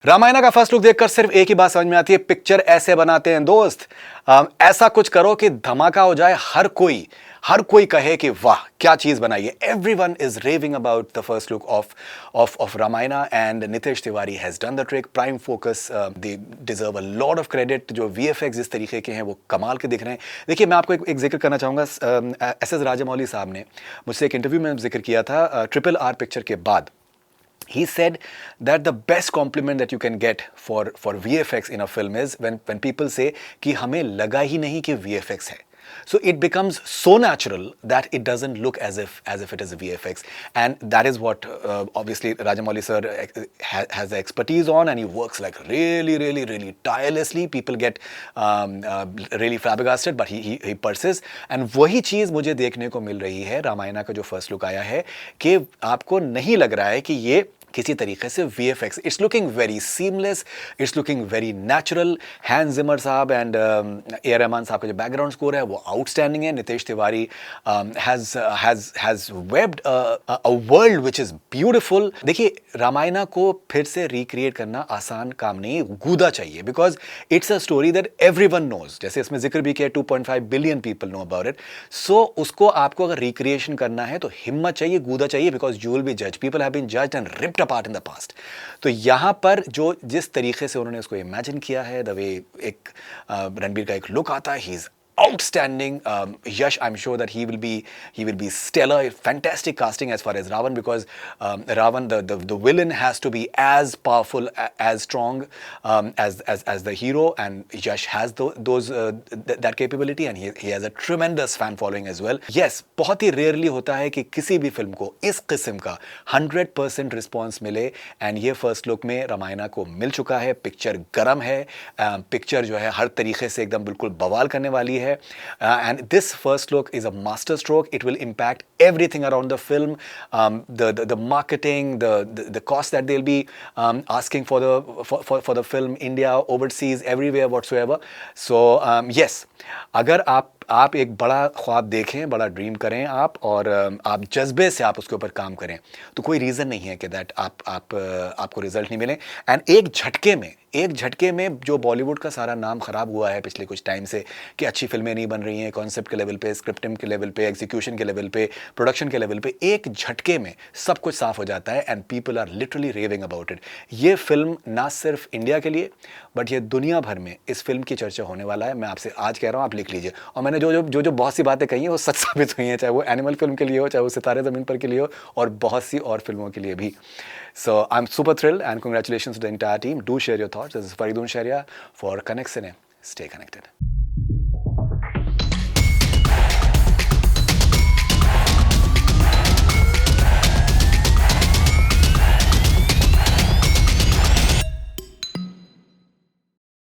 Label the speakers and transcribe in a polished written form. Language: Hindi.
Speaker 1: रामायण का फर्स्ट लुक देखकर सिर्फ एक ही बात समझ में आती है, पिक्चर ऐसे बनाते हैं दोस्त। ऐसा कुछ करो कि धमाका हो जाए, हर कोई कहे कि वाह क्या चीज बनाई है। Everyone is raving about the first look of Ramayana and Nitesh Tiwari has done the trick. Prime focus they deserve a lot of credit. जो वीएफएक्स जिस तरीके के हैं वो कमाल के दिख रहे हैं। देखिए, मैं आपको एक जिक्र करना चाहूंगा। एस राजामौली साहब ने मुझसे एक इंटरव्यू में जिक्र किया था RRR पिक्चर के बाद। He said that the best compliment that you can get for VFX in a film is when people say कि हमें लगा ही नहीं कि VFX है. So it becomes so natural that it doesn't look as if it is a VFX, and that is what obviously Rajamouli sir has the expertise on, and he works like really tirelessly. People get really flabbergasted, but he persists. And वही चीज़ मुझे देखने को मिल रही है रामायण का जो फर्स्ट लुक आया है कि आपको नहीं लग रहा है कि ये किसी तरीके से VFX। It's looking very seamless, it's looking very natural. Hans Zimmer साहब एंड A रहमान साहब का जो बैकग्राउंड स्कोर है वो आउटस्टैंडिंग है। Nitesh Tiwari has webbed a world which is beautiful. देखिए, रामायण को फिर से रिक्रिएट करना आसान काम नहीं, गूदा चाहिए, because it's a story that everyone knows. जैसे इसमें जिक्र भी किया 2.5 billion people know about it. So उसको आपको अगर रिक्रिएशन करना है तो हिम्मत चाहिए, गूदा चाहिए, बिकॉज यू विल बी जज। People have been judged and ripped apart in the past. तो यहां पर जो जिस तरीके से उन्होंने उसको इमेजिन किया है, द वे एक रणबीर का एक लुक आता है, he is outstanding. Yash, I'm sure that he will be stellar. Fantastic casting as far as Ravan, because Ravan, the villain, has to be as powerful, as strong as the hero, and Yash has that capability, and he has a tremendous fan following as well. Yes, बहुत ही rarely होता है कि किसी भी फिल्म को इस किस्म का 100% रिस्पॉन्स मिले, एंड ये फर्स्ट लुक में रामायण को मिल चुका है। पिक्चर गर्म है, पिक्चर जो है हर तरीके से एकदम बिल्कुल बवाल करने वाली है। And this first look is a master stroke. It will impact everything around the film, the marketing, the cost that they'll be asking for the film, India, overseas, everywhere whatsoever. So yes, अगर आप एक बड़ा ख्वाब देखें, बड़ा ड्रीम करें आप, और आप जज्बे से आप उसके ऊपर काम करें, तो कोई रीज़न नहीं है कि दैट आपको रिजल्ट नहीं मिले। एंड एक झटके में जो बॉलीवुड का सारा नाम खराब हुआ है पिछले कुछ टाइम से कि अच्छी फिल्में नहीं बन रही हैं, कॉन्सेप्ट के लेवल पे, स्क्रिप्टिंग के लेवल पे, एग्जीक्यूशन के लेवल पे, प्रोडक्शन के लेवल पे, एक झटके में सब कुछ साफ हो जाता है, and people are literally raving about it. ये फिल्म ना सिर्फ इंडिया के लिए, बट ये दुनिया भर में इस फिल्म की चर्चा होने वाला है। मैं आपसे आज कह रहा हूँ, आप लिख लीजिए। और मैंने जो बहुत सी बातें कही हैं वो सच साबित हुई हैं, चाहे वो एनिमल फिल्म के लिए हो, चाहे वो सितारे ज़मीन पर के लिए हो, और बहुत सी और फिल्मों के लिए भी। So I'm super thrilled, and congratulations to the entire team. Do share your thoughts. This is Faridun Sharia for Connect Cine. Stay connected.